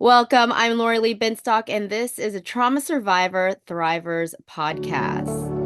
Welcome. I'm Lori Lee Binstock, and this is a Trauma Survivor Thrivers podcast.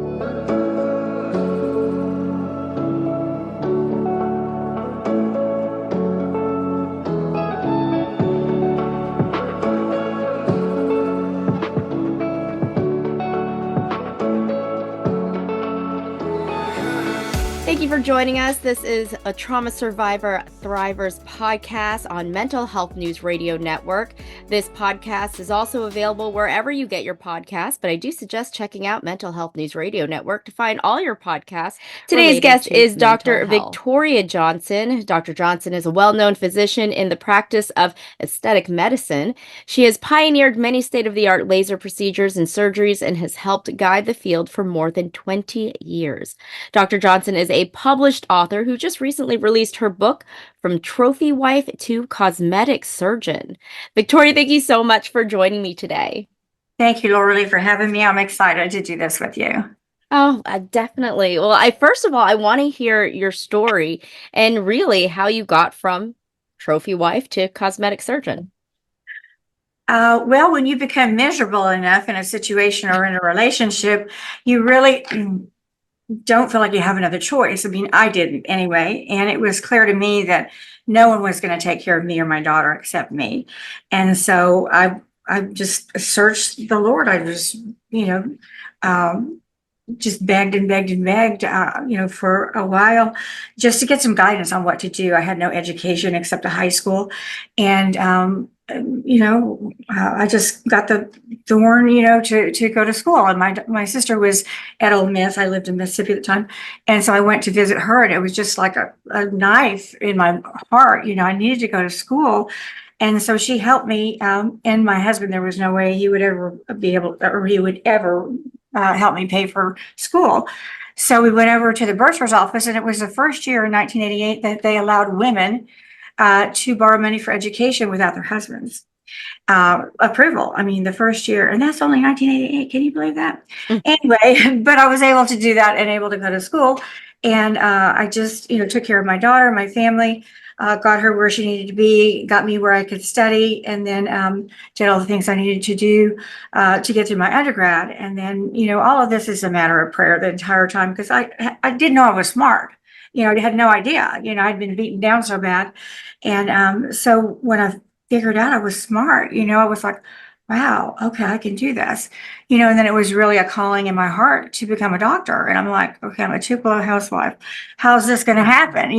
Thank you for joining us. This is a Trauma Survivor Thrivers podcast on Mental Health News Radio Network. This podcast is also available wherever you get your podcasts, but I do suggest checking out Mental Health News Radio Network to find all your podcasts. Today's guest is Dr. Victoria Jonson. Dr. Jonson is a well-known physician in the practice of aesthetic medicine. She has pioneered many state-of-the-art laser procedures and surgeries and has helped guide the field for more than 20 years. Dr. Jonson is a published author who just recently released her book, From Trophy Wife to Cosmetic Surgeon. Victoria, thank you so much for joining me today. Thank you, Laura, for having me. I'm excited to do this with you. Oh, definitely. Well, first of all, I want to hear your story and really how you got from trophy wife to cosmetic surgeon. Well, when you become miserable enough in a situation or in a relationship, you really don't feel like you have another choice. I mean, I didn't anyway. And it was clear to me that no one was going to take care of me or my daughter except me. And so I just searched the Lord. I just, just begged and begged and begged, for a while just to get some guidance on what to do. I had no education except a high school. And, I just got the thorn, to go to school. And my sister was at Ole Miss. I lived in Mississippi at the time. And so I went to visit her, and it was just like a knife in my heart. I needed to go to school. And so she helped me. And my husband, there was no way he would ever be able, or he would ever help me pay for school. So we went over to the bursar's office, and it was the first year in 1988 that they allowed women to borrow money for education without their husbands' approval. I mean, the first year, and that's only 1988. Can you believe that? Anyway, but I was able to do that and able to go to school. And I just, took care of my daughter, my family, got her where she needed to be, got me where I could study, and then did all the things I needed to do to get through my undergrad. And then, all of this is a matter of prayer the entire time, because I didn't know I was smart. I had no idea. I'd been beaten down so bad. And so when I figured out I was smart, I was like, wow, okay, I can do this. And then it was really a calling in my heart to become a doctor. And I'm like, okay, I'm a Tupelo housewife. How's this going to happen?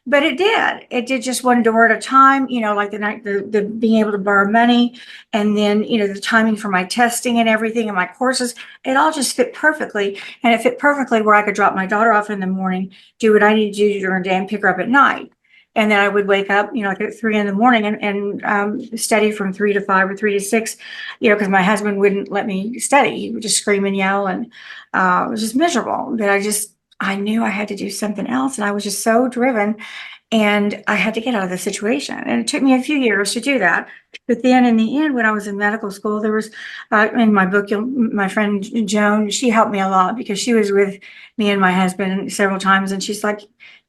But it did. It did, just one door at a time, like the being able to borrow money, and then, the timing for my testing and everything and my courses, it all just fit perfectly. And it fit perfectly where I could drop my daughter off in the morning, do what I need to do during the day, and pick her up at night. And then I would wake up, like at 3 in the morning and study from 3 to 5 or 3 to 6, because my husband wouldn't let me study. He would just scream and yell, and it was just miserable. But I knew I had to do something else, and I was just so driven, and I had to get out of the situation. And it took me a few years to do that. But then in the end, when I was in medical school, there was, in my book, my friend Joan, she helped me a lot because she was with me and my husband several times. And she's like,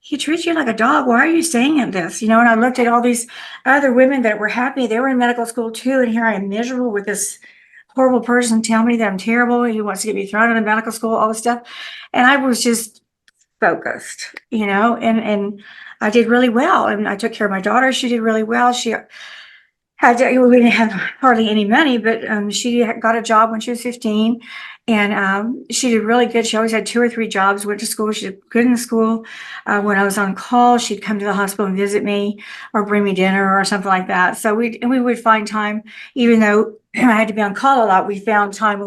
he treats you like a dog. Why are you saying this? And I looked at all these other women that were happy. They were in medical school too. And here I am miserable with this horrible person telling me that I'm terrible. He wants to get me thrown out of medical school, all this stuff. And I was just focused, and I did really well. And I took care of my daughter. She did really well. We didn't have hardly any money, but she got a job when she was 15, and she did really good. She always had 2 or 3 jobs, went to school. She did good in school. When I was on call, she'd come to the hospital and visit me or bring me dinner or something like that. So we would find time, even though I had to be on call a lot, we found time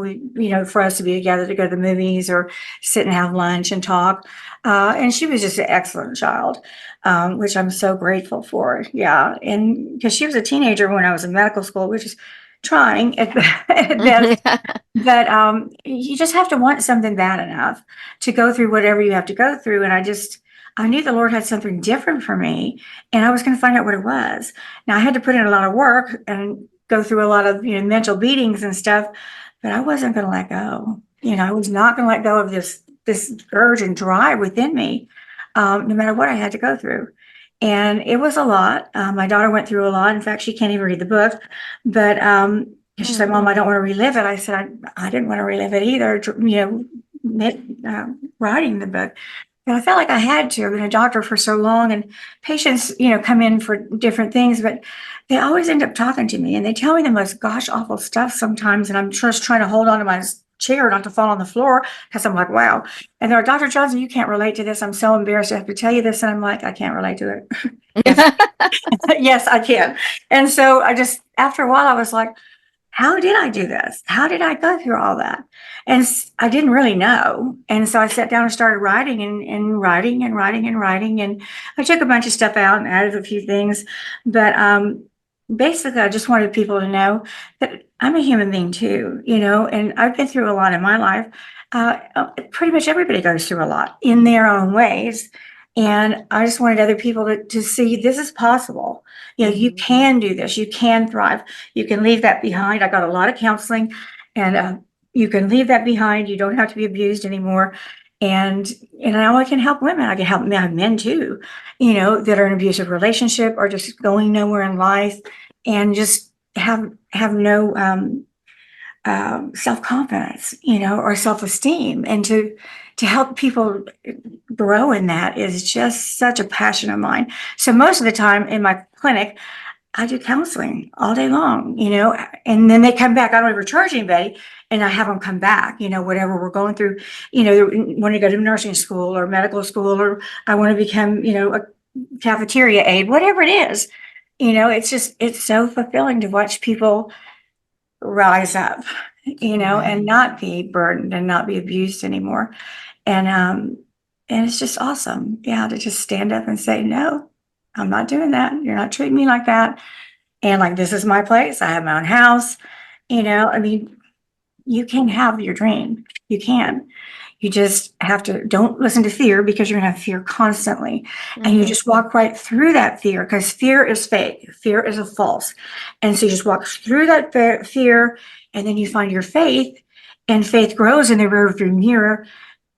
for us to be together, to go to the movies or sit and have lunch and talk. And she was just an excellent child, which I'm so grateful for. Yeah. And because she was a teenager when I was in medical school, which is trying at best. But you just have to want something bad enough to go through whatever you have to go through. And I knew the Lord had something different for me, and I was going to find out what it was. Now, I had to put in a lot of work and go through a lot of mental beatings and stuff, but I wasn't going to let go. I was not going to let go of this urge and drive within me, no matter what I had to go through. And it was a lot. My daughter went through a lot. In fact, she can't even read the book. But she said, Mm. Mom, I don't want to relive it. I said, I didn't want to relive it either, writing the book. And I felt like I had to. I've been a doctor for so long, and patients, come in for different things, but they always end up talking to me and they tell me the most gosh awful stuff sometimes. And I'm just trying to hold on to my chair not to fall on the floor because I'm like, wow. And they're like, Dr. Johnson, you can't relate to this. I'm so embarrassed to have to tell you this. And I'm like, I can't relate to it. Yes, yes, I can. And so I just, after a while, I was like, how did I do this? How did I go through all that? And I didn't really know. And so I sat down and started writing and writing and writing and writing. And I took a bunch of stuff out and added a few things. But basically, I just wanted people to know that I'm a human being too, and I've been through a lot in my life. Pretty much everybody goes through a lot in their own ways. And I just wanted other people to see this is possible. You Mhm. can do this, you can thrive. You can leave that behind. I got a lot of counseling, and you can leave that behind. You don't have to be abused anymore. And now I can help women. I can help men too, that are in an abusive relationship or just going nowhere in life, and just have no self confidence, or self esteem, and to help people grow in that is just such a passion of mine. So most of the time in my clinic, I do counseling all day long, and then they come back. I don't ever charge anybody, and I have them come back, whatever we're going through, want to go to nursing school or medical school, or I want to become, a cafeteria aide, whatever it is. It's so fulfilling to watch people rise up, and Right. not be burdened and not be abused anymore. And it's just awesome. Yeah, to just stand up and say, no, I'm not doing that. You're not treating me like that. And like, this is my place. I have my own house. I mean, you can have your dream. You can. You just have to, don't listen to fear, because you're going to have fear constantly. And you Mhm. just walk right through that fear, because fear is fake. Fear is a false. And so you just walk through that fear, and then you find your faith, and faith grows in the rearview mirror.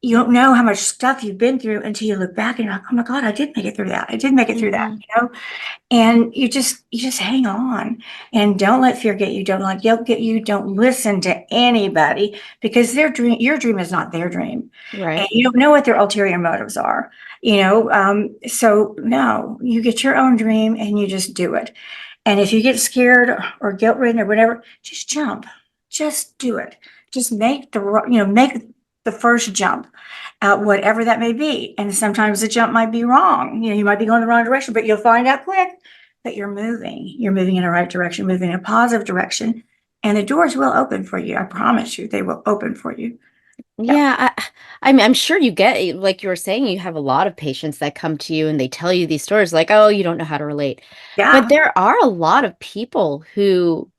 You don't know how much stuff you've been through until you look back and you're like, oh my God, I did make it through that. I did make it through that, Mhm. and you just hang on, and don't let fear get you. Don't let guilt get you. Don't listen to anybody, because your dream is not their dream, and Right. you don't know what their ulterior motives are. So no, you get your own dream and you just do it. And if you get scared or guilt ridden or whatever, just jump. Just do it. Just make the first jump, whatever that may be. And sometimes the jump might be wrong. You might be going the wrong direction, but you'll find out quick that you're moving. You're moving in the right direction, moving in a positive direction. And the doors will open for you. I promise you, they will open for you. Yeah. Yeah, I mean, I'm sure you get, like you were saying, you have a lot of patients that come to you and they tell you these stories like, oh, you don't know how to relate. But Yeah. there are a lot of people who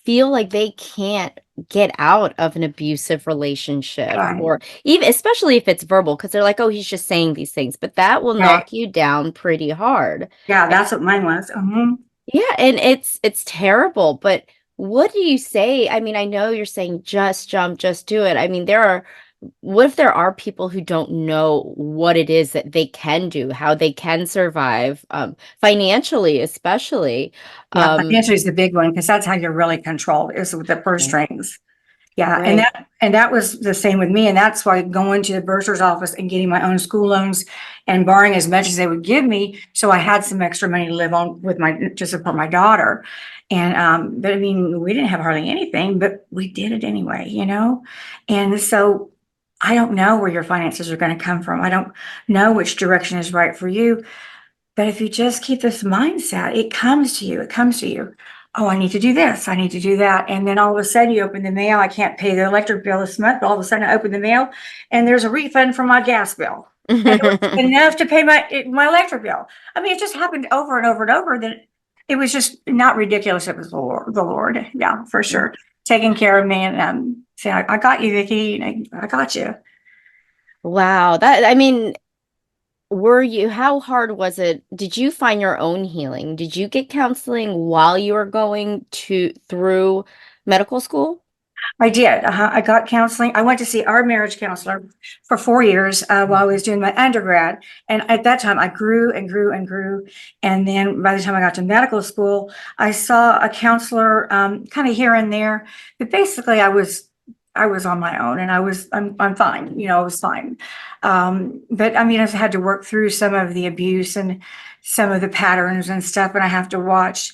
feel like they can't get out of an abusive relationship, Right. or even, especially if it's verbal, because they're like, oh, he's just saying these things, but that will Right. knock you down pretty hard. Yeah. That's what mine was. Yeah, and it's terrible, but what do you say? I mean, I know you're saying just jump, just do it. I mean, what if there are people who don't know what it is that they can do, how they can survive, financially, especially. Yeah. Um, Financially is the big one, because that's how you're really controlled, is with the purse right, strings. Yeah, and right. that was the same with me, and that's why going to the bursar's office and getting my own school loans and borrowing as much as they would give me, so I had some extra money to live on with my to support my daughter. And but I mean, we didn't have hardly anything, but we did it anyway. And so I don't know where your finances are going to come from. I don't know which direction is right for you, but if you just keep this mindset, it comes to you. It comes to you. Oh, I need to do this. I need to do that. And then all of a sudden you open the mail. I can't pay the electric bill this month, but all of a sudden I open the mail and there's a refund for my gas bill. And it was enough to pay my electric bill. I mean, it just happened over and over and over. Then it was just not ridiculous. It was the Lord. Yeah, for sure. Taking care of me, and saying, I got you, Vicki. I got you. Wow, I mean, how hard was it? Did you find your own healing? Did you get counseling while you were going through medical school? I did. I got counseling. I went to see our marriage counselor for 4 years while I was doing my undergrad. And at that time, I grew and grew and grew. And then by the time I got to medical school, I saw a counselor kind of here and there. But basically, I was on my own, and I'm fine. You know, I was fine. But I mean, I've had to work through some of the abuse and some of the patterns and stuff, and I have to watch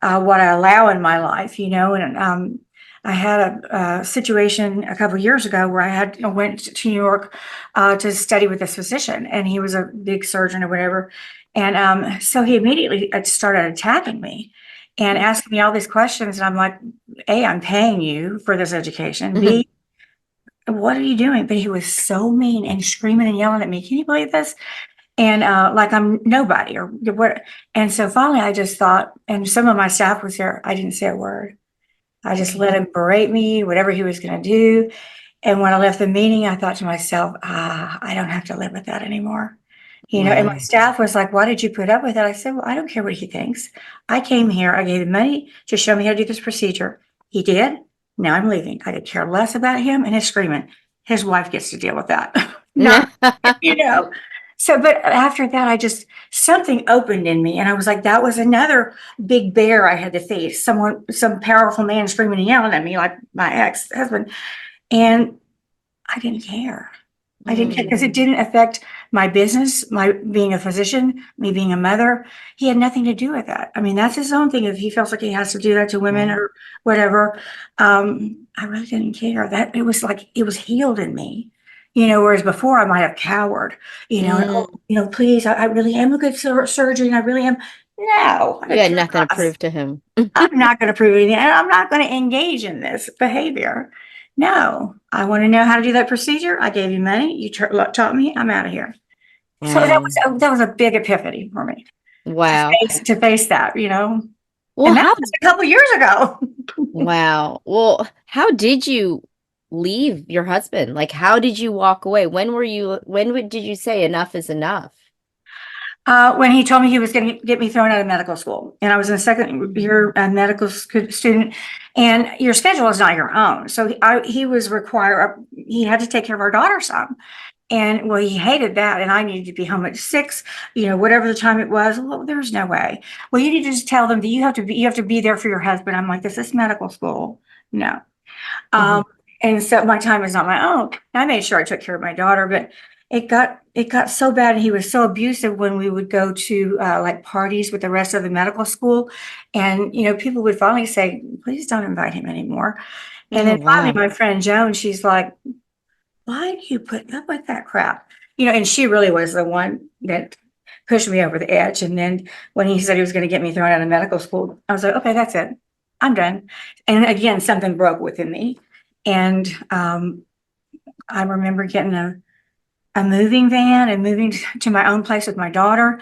what I allow in my life. You know, and I had a situation a couple of years ago where I went to New York to study with this physician, and he was a big surgeon or whatever. And so he immediately started attacking me and asking me all these questions. And I'm like, A, I'm paying you for this education. Mhm. B, what are you doing? But he was so mean and screaming and yelling at me. Can you believe this? And like I'm nobody or what. And so finally I just thought, and some of my staff was there, I didn't say a word. I just let him berate me, whatever he was going to do. And when I left the meeting, I thought to myself, I don't have to live with that anymore. You know, and my Wow. staff was like, why did you put up with it? I said, well, I don't care what he thinks. I came here, I gave him money to show me how to do this procedure. He did. Now I'm leaving. I could care less about him and his screaming. His wife gets to deal with that. Not, you know. So, but after that, something opened in me. And I was like, that was another big bear I had to face. Some powerful man screaming and yelling at me like my ex-husband. And I didn't care. I didn't care because it Mm. didn't affect my business, my being a physician, me being a mother. He had nothing to do with that. I mean, that's his own thing. If he feels like he has to do that to women Right. or whatever, I really didn't care. That it was like it was healed in me, you know. Whereas before, I might have cowered, you know, and Mm. oh, you know, please, I really am a good surgeon. I really am. No, I You could had care nothing to less. prove to him. I'm not going to prove anything. And I'm not going to engage in this behavior. No, I want to know how to do that procedure. I gave you money. You taught me. I'm out of here. So Wow. that was a big epiphany for me Wow. to face that, you know. Well, And that how, was a couple years ago. wow. Well, how did you leave your husband? Like, how did you walk away? Did you say enough is enough? When he told me he was going to get me thrown out of medical school, and I was in a second Mm. year medical student, and your schedule is not your own. So he was required. He had to take care of our daughter's son. And well, he hated that. And I needed to be home at 6, you know, whatever the time it was. Well, there's no way. Well, you need to just tell them that you have to be there for your husband. I'm like, this is medical school. No. Mhm. Um, and so my time is not my own. I made sure I took care of my daughter, but it got so bad. And he was so abusive when we would go to like parties with the rest of the medical school. And, you know, people would finally say, please don't invite him anymore. And Oh, then finally, wow. my friend Joan, she's like, why do you put up with that crap? You know, and she really was the one that pushed me over the edge. And then when he said he was going to get me thrown out of medical school, I was like, okay, that's it. I'm done. And again, something broke within me. And I remember getting a moving van and moving to my own place with my daughter.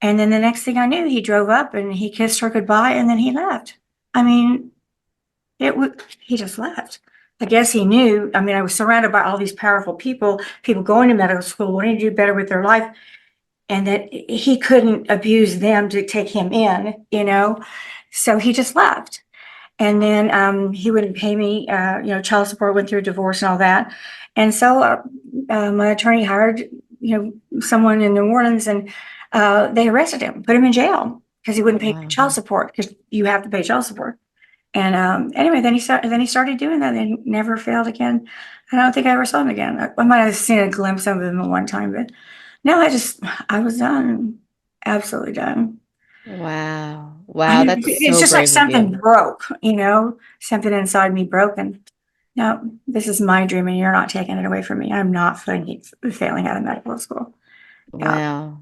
And then the next thing I knew, he drove up and he kissed her goodbye and then he left. I mean, he just left. I guess he knew. I mean, I was surrounded by all these powerful people going to medical school, wanting to do better with their life, and that he couldn't abuse them to take him in, you know. So he just left. And then he wouldn't pay me, you know, child support, went through a divorce and all that. And so my attorney hired, you know, someone in New Orleans, and they arrested him, put him in jail because he wouldn't pay Wow. child support, because you have to pay child support. And anyway, then he started doing that and never failed again. I don't think I ever saw him again. I might have seen a glimpse of him at one time, but no, I was done, absolutely done. Wow. I Wow. mean, That's it's so just like brave of something you. broke, you know, something inside me broken. No, this is my dream, and you're not taking it away from me. I'm not failing out of medical school. Yeah, Wow.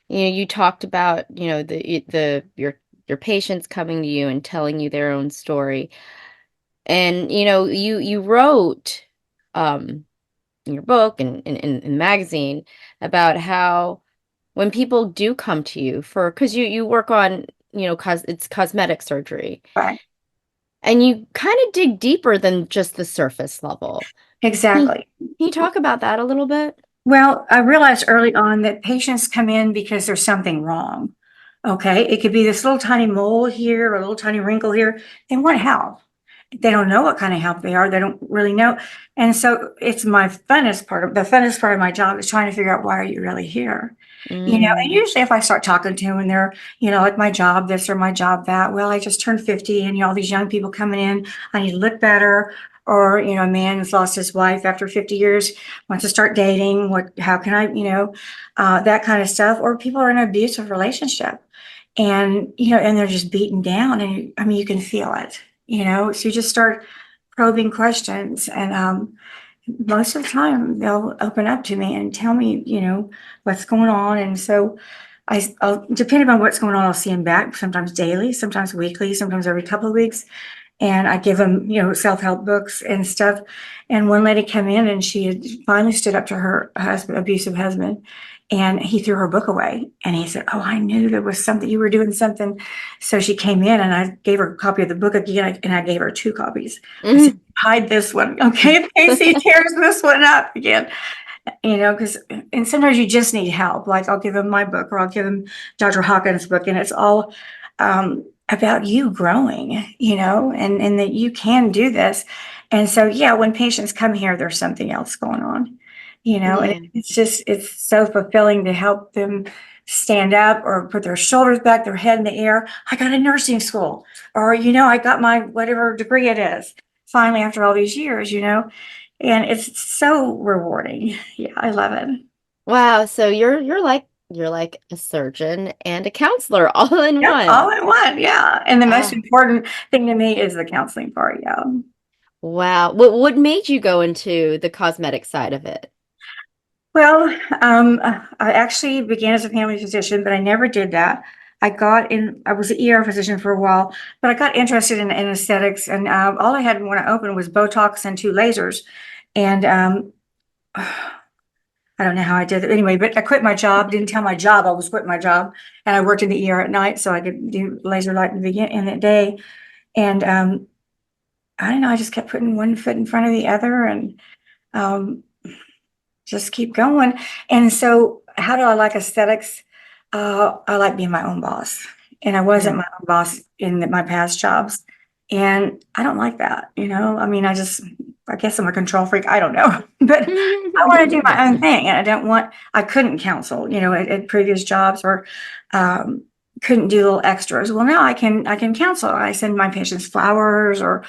You talked about, your patients coming to you and telling you their own story. And you wrote in your book and in magazine about how when people do come to you for because you work on, it's cosmetic surgery, right, and you kind of dig deeper than just the surface level. Can you, exactly. can you talk about that a little bit? Well, I realized early on that patients come in because there's something wrong. Okay. It could be this little tiny mole here or a little tiny wrinkle here. They want help. they don't know what kind of help they are. They don't really know. And so it's my the funnest part of my job is trying to figure out, why are you really here? And Mm. usually if I start talking to them and they're, like my job this or my job that, well, I just turned 50 and, all these young people coming in, I need to look better. Or, a man who's lost his wife after 50 years wants to start dating. How can I, that kind of stuff. Or people are in an abusive relationship and, and they're just beaten down. And I mean, you can feel it, so you just start probing questions. And, most of the time they'll open up to me and tell me, what's going on. And so I'll, depending on what's going on, I'll see them back sometimes daily, sometimes weekly, sometimes every couple of weeks. And I give them, self-help books and stuff. And one lady came in and she had finally stood up to her husband, abusive husband, and he threw her book away. And he said, "Oh, I knew there was something, you were doing something." So she came in and I gave her a copy of the book again, and I gave her 2 copies. I said, Mm. "Hide this one, okay, in case he tears this one up again." Because, and sometimes you just need help. Like I'll give him my book or I'll give him Dr. Hawkins' book, and it's all about you growing, and that you can do this. And so, yeah, when patients come here, there's something else going on, and Yeah. it's so fulfilling to help them stand up or put their shoulders back, their head in the air. I got a nursing school, or, I got my whatever degree it is finally after all these years, and it's so rewarding. Yeah, I love it. Wow. So you're like a surgeon and a counselor all in Yep, all one. in one. Yeah. And the most Ah, important thing to me is the counseling part. Yeah. wow. What made you go into the cosmetic side of it? Well, I actually began as a family physician, but I never did that. I was an ER physician for a while, but I got interested in aesthetics, and all I had when I opened was Botox and 2 lasers. And I don't know how I did it anyway, but I quit my job, didn't tell my job I was quitting my job. And I worked in the ER at night, so I could do laser light in the day. And I don't know, I just kept putting one foot in front of the other and um, just keep going. And so, how do I like aesthetics? I like being my own boss. And I wasn't Mm. my own boss in my past jobs. And I don't like that, I mean, I guess I'm a control freak. I don't know. But I want to do my own thing. And I couldn't counsel, at previous jobs, or um, couldn't do little extras. Well, now I can counsel. I send my patients flowers or,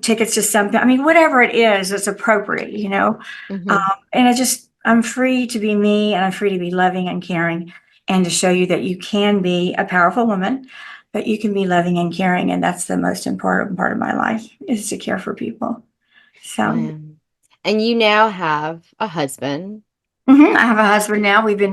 tickets to something. I mean, whatever it is that's appropriate, um, Hmm. and I'm free to be me, and I'm free to be loving and caring, and to show you that you can be a powerful woman, but you can be loving and caring. And that's the most important part of my life, is to care for people. So, Wow. And you now have a husband. I have a husband now. We've been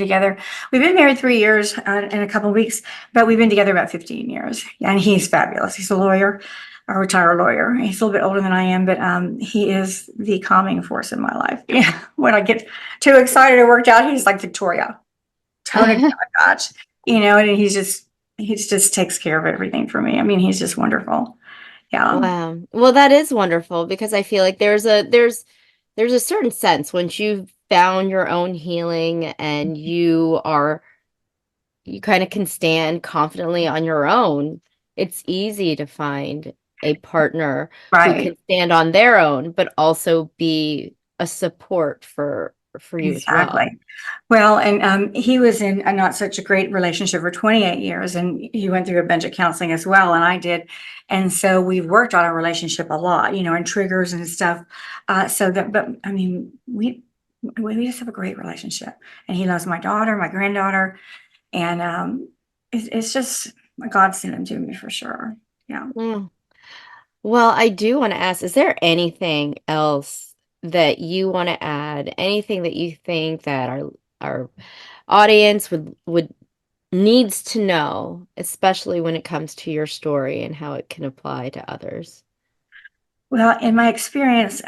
married 3 years in a couple of weeks, but we've been together about 15 years. And he's fabulous. He's a lawyer, a retired lawyer. He's a little bit older than I am, but he is the calming force in my life. Yeah. When I get too excited or worked out, he's like Victoria, tone it down a notch, and he just takes care of everything for me. I mean, he's just wonderful. Yeah. Wow. Well, that is wonderful because I feel like there's a certain sense once you've found your own healing and you kind of can stand confidently on your own, it's easy to find a partner who Right. can stand on their own, but also be a support for you as well. Exactly. Well, and he was in a not such a great relationship for 28 years, and he went through a bunch of counseling as well, and I did. And so we've worked on our relationship a lot, and triggers and stuff. But I mean, we just have a great relationship, and he loves my daughter, my granddaughter, and it's just God sent him to me for sure. Yeah. Mm. Well, I do want to ask, is there anything else that you want to add? Anything that you think that our audience would needs to know, especially when it comes to your story and how it can apply to others? Well, in my experience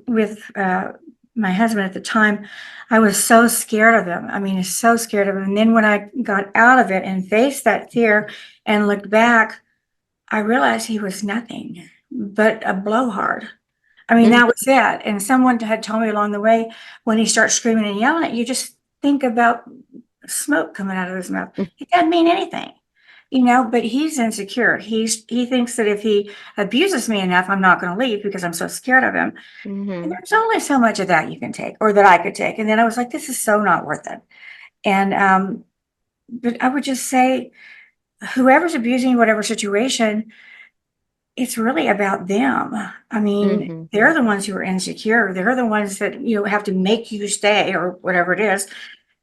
with my husband at the time, I was so scared of him. I mean, so scared of him. And then when I got out of it and faced that fear and looked back, I realized he was nothing but a blowhard. I mean, that was it. And someone had told me along the way, when he starts screaming and yelling at you, just think about smoke coming out of his mouth. It doesn't mean anything. but he's insecure. He thinks that if he abuses me enough, I'm not going to leave because I'm so scared of him. And Mm-hmm. there's only so much of that you can take, or that I could take. And then I was like, this is so not worth it. And but I would just say, whoever's abusing whatever situation, it's really about them. I mean, Mm-hmm. they're the ones who are insecure. They're the ones that, have to make you stay or whatever it is.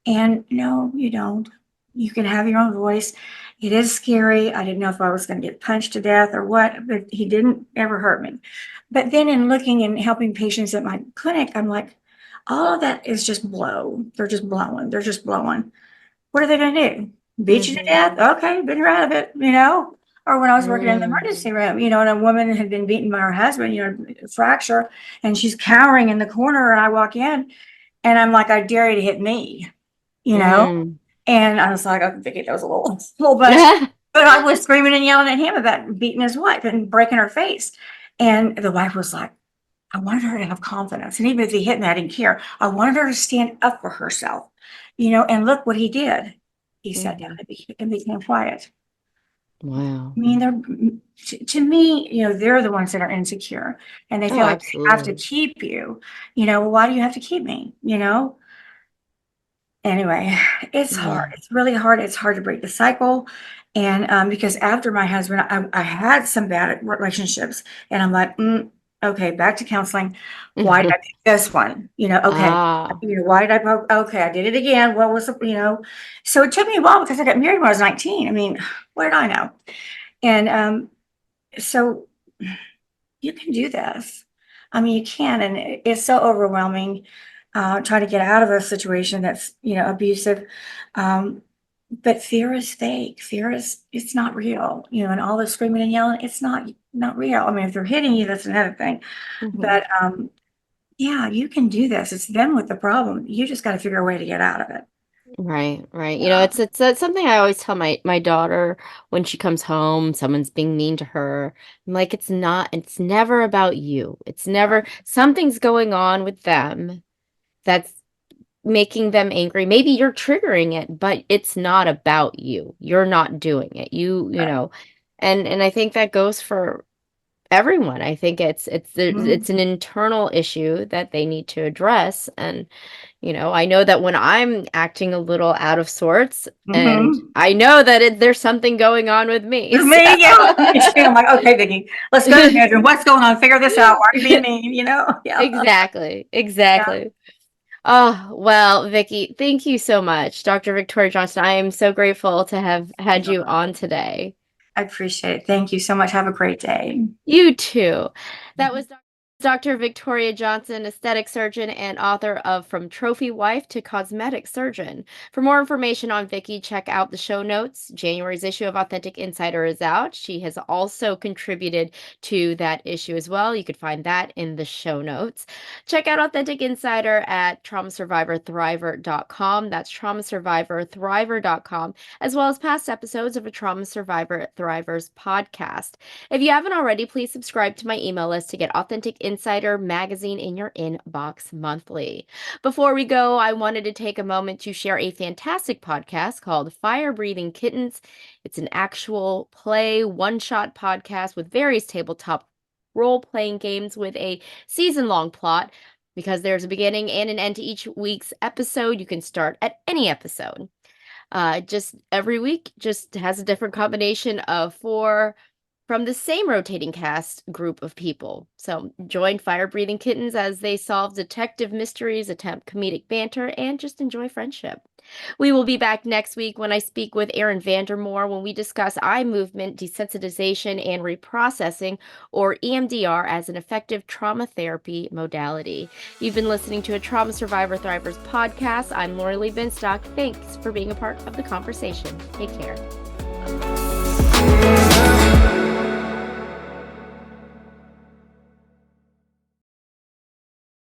And no, you don't. You can have your own voice. It is scary. I didn't know if I was going to get punched to death or what, but he didn't ever hurt me. But then in looking and helping patients at my clinic, I'm like, all of that is just blow. They're just blowing. They're just blowing. What are they going to do? Beat you to Mm-hmm. death? Okay, then you're out of it. Or when I was working in the Mm-hmm. emergency room, and a woman had been beaten by her husband, fracture, and she's cowering in the corner, and I walk in, and I'm like, I dare you to hit me, you know? And I was like, I think that was a little much, but I was screaming and yelling at him about beating his wife and breaking her face. And the wife was like, I wanted her to have confidence. And even if he hit me, I didn't care. I wanted her to stand up for herself, and look what he did. He sat down Mm-hmm. and became quiet. Wow. I mean, to me, they're the ones that are insecure and they Oh, feel like they have to absolutely. keep you. Well, why do you have to keep me? Anyway, it's hard. Yeah. It's really hard. It's hard to break the cycle. And because after my husband, I had some bad relationships, and I'm like, okay, back to counseling. Why did I pick this one? Okay. Ah. Why did okay, I did it again. What was so it took me a while because I got married when I was 19. I mean, what did I know? And so you can do this. I mean, you can, and it's so overwhelming trying to get out of a situation that's, abusive. Um, but fear is fake. It's not real, and all the screaming and yelling, it's not real. I mean, if they're hitting you, that's another thing. Mm-hmm. But yeah, you can do this. It's them with the problem. You just got to figure a way to get out of it. Right, right. Yeah. It's something I always tell my daughter when she comes home, someone's being mean to her. I'm like, it's never about you. It's never something's going on with them that's making them angry. Maybe you're triggering it, but it's not about you. You're not doing it. Right. And I think that goes for everyone. I think it's an Mhm. internal issue that they need to address. And I know that when I'm acting a little out of sorts, and Mhm. I know that there's something going on with me. So Me, yeah, me too. I'm like, okay, Vicki, let's go to the bedroom. What's going on? Figure this out. Why are you being mean? Yeah. exactly, Yeah. exactly. Oh, well, Vicky, thank you so much. Dr. Victoria Johnston, I am so grateful to have had you on today. I appreciate it. Thank you so much. Have a great day. You too. That was Dr. Victoria Johnson, aesthetic surgeon and author of From Trophy Wife to Cosmetic Surgeon. For more information on Vicky, check out the show notes. January's issue of Authentic Insider is out. She has also contributed to that issue as well. You could find that in the show notes. Check out Authentic Insider at traumasurvivorthriver.com. That's traumasurvivorthriver.com, as well as past episodes of a Trauma Survivor Thrivers podcast. If you haven't already, please subscribe to my email list to get Authentic Insider magazine in your inbox monthly. Before we go, I wanted to take a moment to share a fantastic podcast called Firebreathing Kittens. It's an actual play, one-shot podcast with various tabletop role-playing games with a season-long plot. Because there's a beginning and an end to each week's episode, you can start at any episode. Just every week just has a different combination of four from the same rotating cast group of people. So join Fire Breathing Kittens as they solve detective mysteries, attempt comedic banter, and just enjoy friendship. We will be back next week when I speak with Erin Vandermoor when we discuss eye movement desensitization and reprocessing, or EMDR, as an effective trauma therapy modality. You've been listening to a Trauma Survivor Thrivers podcast. I'm Lori Lee Binstock. Thanks for being a part of the conversation. Take care.